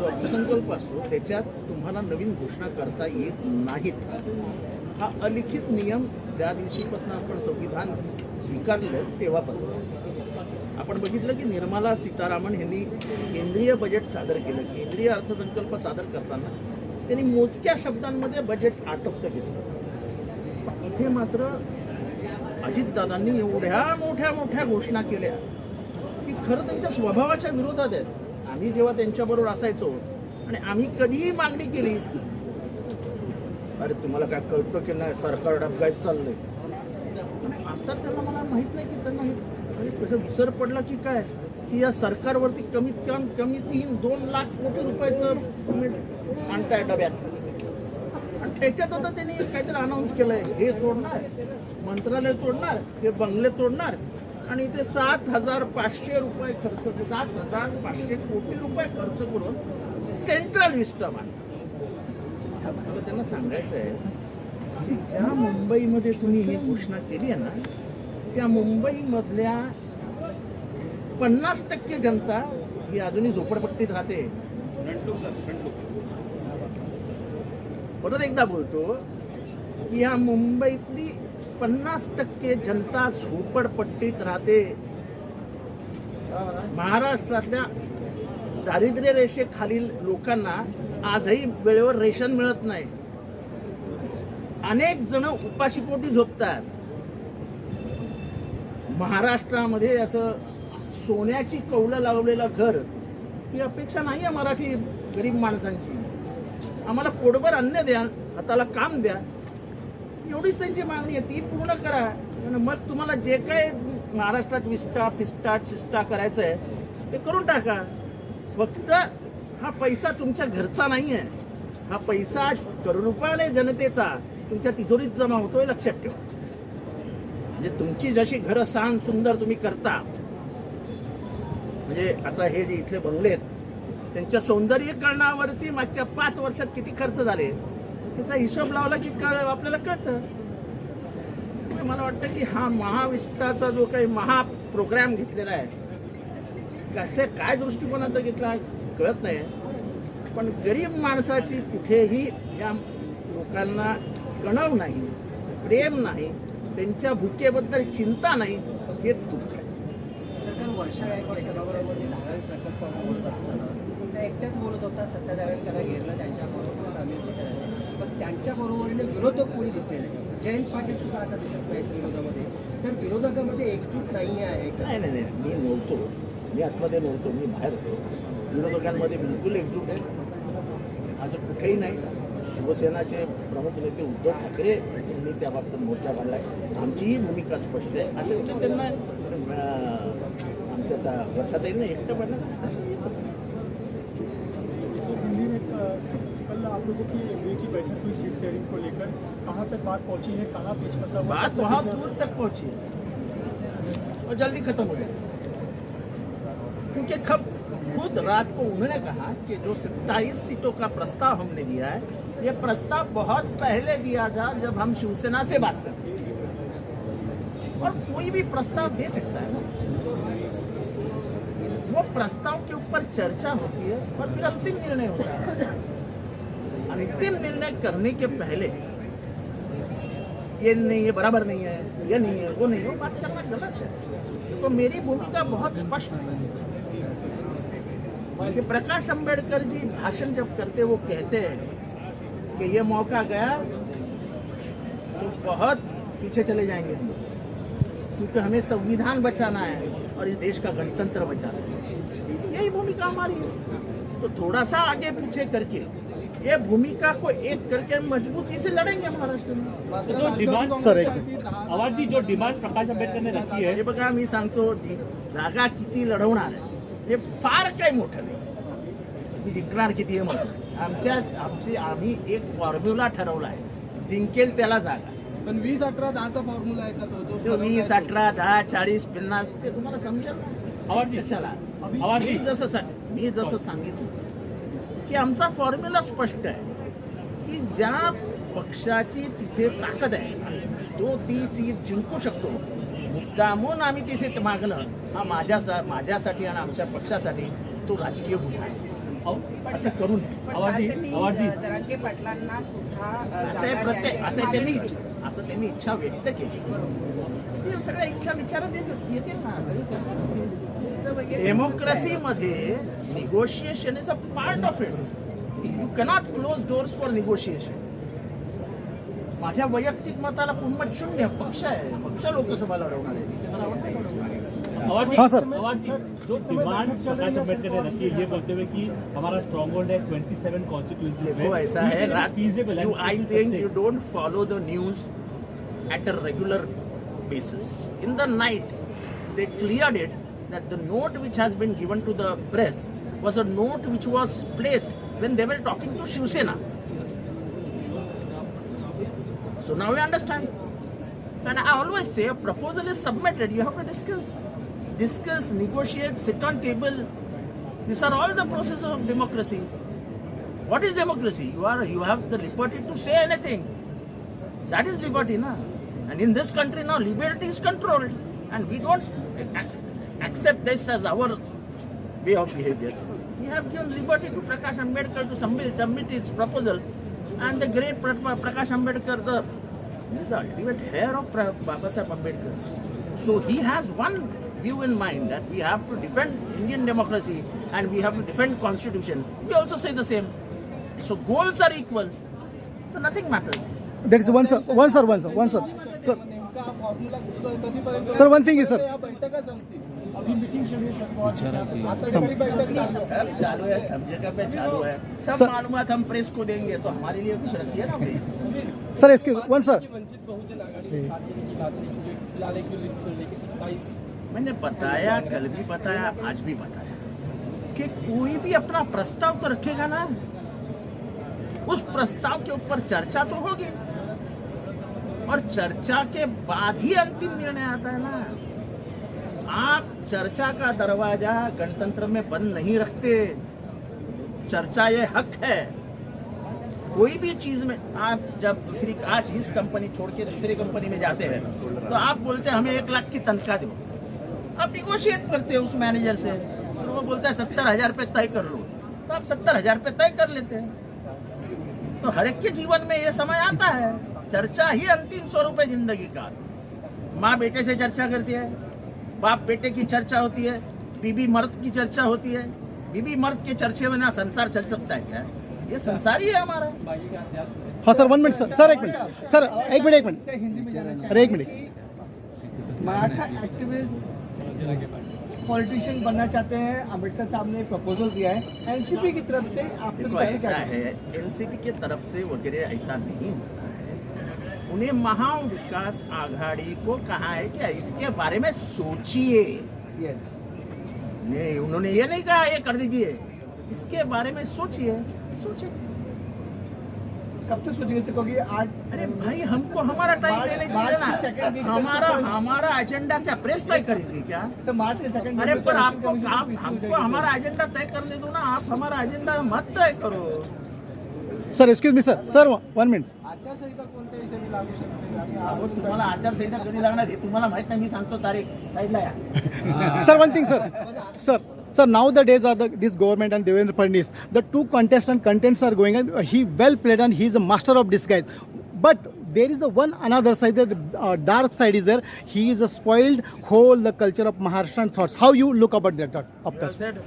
जो अर्थसंकल्प असतो त्याच्यात तुम्हाला नवीन घोषणा करता येत नाहीत. हा अलिखित नियम ज्या दिवशीपासून आपण संविधान स्वीकारलं तेव्हापासून आपण बघितलं की निर्मला सीतारामन यांनी केंद्रीय बजेट सादर केलं. केंद्रीय अर्थसंकल्प सादर करताना त्यांनी मोजक्या शब्दांमध्ये बजेट आटोपतं घेतलं. इथे मात्र अजितदादांनी एवढ्या मोठ्या मोठ्या घोषणा केल्या की खरं त्यांच्या स्वभावाच्या विरोधात आहेत. आम्ही जेव्हा त्यांच्याबरोबर असायचो आणि आम्ही कधीही मागणी केली, अरे तुम्हाला काय कळतं की नाही सरकार डबघाईत चाललंय. आणि आता त्यांना मला माहित नाही की त्यांना म्हणजे कसं विसर पडला की काय की या सरकारवरती कमीत कमी 2 लाख कोटी रुपयाचं पेमेंट आणताय डब्यात. आणि त्याच्यात आता त्यांनी काहीतरी अनाऊन्स केलंय, हे तोडणार, मंत्रालय तोडणार, हे बंगले तोडणार आणि इथे 7,500 रुपये खर्च 7,500 कोटी रुपये खर्च करून सेंट्रल विस्टम आहे. मला त्यांना सांगायचं आहे की ज्या मुंबईमध्ये तुम्ही ही घोषणा केली आहे ना, त्या मुंबईमधल्या 50% जनता ही अजूनही झोपडपट्टीत राहते. परत एकदा बोलतो की ह्या मुंबईतली 50% जनता झोपडपट्टीत राहते. महाराष्ट्रातल्या दारिद्र्य रेषेखालील लोकांना आजही वेळेवर रेशन मिळत नाही. अनेक जण उपाशीपोटी झोपतात. महाराष्ट्रामध्ये असं सोन्याची कौलं लावलेलं घर ही अपेक्षा नाही आहे मराठी गरीब माणसांची. आम्हाला पोटभर अन्न द्या, हाताला काम द्या, एवढीच त्यांची मागणी आहे. ती पूर्ण करा. मग तुम्हाला जे काय महाराष्ट्रात विस्टा फिस्टा चिस्टा करायचं आहे ते करून टाका. फक्त हा पैसा तुमच्या घरचा नाही आहे. हा पैसा करोडोपाने जनतेचा तुमच्या तिजोरीत जमा होतोय, लक्षात ठेवा. म्हणजे तुमची जशी घरं छान सुंदर तुम्ही करता, म्हणजे आता हे जे इथले बंगले आहेत त्यांच्या सौंदर्यीकरणावरती मागच्या 5 वर्षात किती खर्च झाले त्याचा हिशोब लावला की आपल्याला कळतं. मला वाटतं की हा महाविस्टाचा जो काही महा प्रोग्राम घेतलेला आहे, कसे काय दृष्टिकोनात घेतला कळत नाही. पण गरीब माणसाची कुठेही या लोकांना कणव नाही, प्रेम नाही, त्यांच्या भुकेबद्दल चिंता नाही, हेच दुःख आहे. सरकार वर्षा गायकवाड सभागृहामध्ये धारावी प्रकल्प बोलत असताना त्या एकट्याच बोलत होता. सत्ताधाऱ्यांनी त्याला घेरलं, त्यांच्याबरोबर आम्ही होते, पण त्यांच्याबरोबरीने विरोधक कोणी दिसले नाही. जयंत पाटील सुद्धा आता दिसत नाहीत विरोधामध्ये. तर विरोधकामध्ये एकजूट नाही आहे. नाही, मी नव्हतो, मी आतमध्ये नव्हतो, मी बाहेर होतो. विरोधकांमध्ये बिलकुल एकजूट आहे असं कुठेही नाही. शिवसेनाचे प्रमुख नेते उद्धव ठाकरे यांनी त्या बाबतीत मोर्चा काढलाय. आमचीही भूमिका स्पष्ट आहे. असं विचार त्यांना आमच्या आता वर्षात येईल ना एकटं पण कल आप लोगों की एमबीए की बैठक हुई सीट शेयरिंग को लेकर, कहाँ तक बात पहुंची है, कहाँ पेच फंसा हुआ? बात बहुत दूर तक पहुंची है और जल्दी खत्म हो जाए. क्योंकि खुद रात को उन्होंने कहा कि जो 27 सीटों का प्रस्ताव हमने दिया है, ये प्रस्ताव बहुत पहले दिया था जब हम शिवसेना से बात करते थे. और कोई भी प्रस्ताव दे सकता है ना, वो प्रस्ताव के ऊपर चर्चा होती है और फिर अंतिम निर्णय होता है. अंतिम निर्णय करने के पहले ये नहीं है, बराबर नहीं है, ये नहीं है, वो नहीं है, वो बात करना गलत है. तो मेरी भूमिका बहुत स्पष्ट है कि प्रकाश अंबेडकर जी भाषण जब करते वो कहते हैं कि ये मौका गया तो बहुत पीछे चले जाएंगे हम, क्योंकि हमें संविधान बचाना है और इस देश का गणतंत्र बचाना है. यही भूमिका हमारी है. तो थोड़ा सा आगे पीछे करके ये भूमिका को एक करके मजबूती से लड़ेंगे महाराष्ट्र में. जो डिमांड सर आवाज जी जो डिमांड प्रकाश आंबेडकर ने रखी है, हे बघा मी सांगतो जागा किती लढवणार आहे हे फार काही मोठं नाही. मी जिंकणार किती आहे म्हणून आम्ही एक फॉर्म्युला ठरवला आहे, जिंकेल त्याला जागा. पण 20-18 10चा फॉर्म्युला आहे का तो? 20, 18, 10, 40, 50 ते तुम्हाला समजेल. आवाज कशाला आवाज मी जसं सांगितलं की आमचा फॉर्म्युला स्पष्ट आहे की ज्या पक्षाची तिथे ताकद आहे तो ती सीट जिंकू शकतो. मुद्दामून आम्ही ती सीट मागणं हा माझ्यासाठी आणि आमच्या पक्षासाठी तो राजकीय गुन्हा आहे. असं करू नये. पण आवाजी- काल त्यांनी, आवाजी. जरांगे पाटलांना सुद्धा असं त्यांनी इच्छा व्यक्त केली. ते सगळ्या इच्छा विचारात येतील ना. डेमोक्रेसीमध्ये negotiation is a part of it. You cannot close doors for negotiation. माझ्या वैयक्तिक मताला पुनमत शून्य. पक्ष आहे, पक्ष लोकसभा लढवणार आहे. ते मला वाटतं लढवणार आहे. अवार्ड हाँ, जी, सर। अवार्ड जी, जो डिमांड प्रकाश अम्बेडकर ने रखी है ये बोलते हुए कि हमारा स्ट्रॉन्ग होल्ड है 27 कॉन्स्टिट्यूएंसी देखो ऐसा है, feasible you, I and think you don't follow the news at a regular basis. In the night, they cleared it that the note which has been given to the press was a note which was placed when they were talking to Shiv Sena. So now you understand. And I always say a proposal is submitted, you have to discuss, negotiate, sit on table. These are all the processes of democracy. What is democracy? You have the liberty to say anything. That is liberty, na? And in this country now, liberty is controlled, and we don't accept this as our way of behavior. We have given liberty to Prakash Ambedkar to submit his proposal, and the great Prakash Ambedkar, the ultimate heir of Baba Saheb Ambedkar. So he has one view in mind that we have to defend Indian democracy and we have to defend constitution. We also say the same. So goals are equal. So nothing matters. That is one sir. Sir, sir, one thing is sir. अभी meeting चल रही है sir. सब चालू है, सब जगह पे चालू है. सब sir- मालूमात हम प्रेस को देंगे तो हमारे लिए कुछ रखिए ना भाई. Sir, excuse one sir. Vanchit Bahujan Aghadi साथ में खिलाड़ी जो फिलहाल एक लिस्ट चल रही है कि 27 मैंने बताया, कल भी बताया, आज भी बताया कि कोई भी अपना प्रस्ताव तो रखेगा ना, उस प्रस्ताव के ऊपर चर्चा तो होगी और चर्चा के बाद ही अंतिम निर्णय आता है ना. आप चर्चा का दरवाजा गणतंत्र में बंद नहीं रखते. चर्चा ये हक है. कोई भी चीज में आप जब आज इस कंपनी छोड़ के दूसरी कंपनी में जाते हैं तो आप बोलते हैं हमें 1 लाख की तनख्वाह दो. आप निगोशिएट करते हो उस मैनेजर से और वो बोलता है 70,000 रुपये तय कर लो, तो आप 70,000 रुपये तय कर लेते हैं. तो हर एक के जीवन में ये समय आता है. चर्चा ही अंतिम स्वरूप है जिंदगी का. माँ बेटे से चर्चा करती है, बाप बेटे की चर्चा होती है, बीबी मर्द की चर्चा होती है. बीबी मर्द के चर्चे में ना संसार चल सकता है क्या? ये संसार ही है हमारा. हाँ sir, 1 minute sir. Sir 1 minute. Sir 1 minute. Hindi में जाना अरे 1 मिनट. मराठा एक्टिविस्ट पॉलिटिशियन बनना चाहते हैं. अम्बेडकर साहब ने प्रपोजल दिया है. एनसीपी की तरफ से आपकी देखो तरफ से ऐसा क्या है, एनसीपी के तरफ से वगैरह ऐसा नहीं होता है. उन्हें महाविकास आघाड़ी को कहा है कि इसके बारे में सोचिए. यस. नहीं, उन्होंने ये नहीं कहा ये कर दीजिए. इसके बारे में सोचिए. कब तक सोचेंगे सर? क्योंकि आज अरे भाई हमको हमारा टाइम देने मार्च के दीजिए second week ना. तक हमारा एजेंडा क्या प्रेस तय करेगी क्या? सर मार्च के सेकंड अरे पर हमको हमारा एजेंडा तय करने दो ना. आप हमारा एजेंडा मत तय करो. Sir excuse me sir. Sir 1 minute. आचारसंहिता कोणत्या विषयाने लागू शकते आणि अहो, तुम्हाला आचारसंहिता कधी लागणार हे तुम्हाला माहित नाही. मी सांगतो तारीख. साईडला या. Sir, one thing, sir. Sir, now the days are this government and Devendra Fadnavis. The two contents are going on. He well played and he is a master of disguise. But there is another side. The dark side is there. He is a spoiled whole the culture of Maharashtrian thoughts. How you look about that? You have said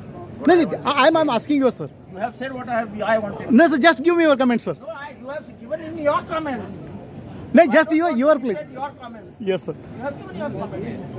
No, I'm asking you, sir. You have said what I wanted. No, sir. Just give me your comments, sir. No, you have given in your comments. No, just your You please. said your comments. Yes, sir. You have given your comments.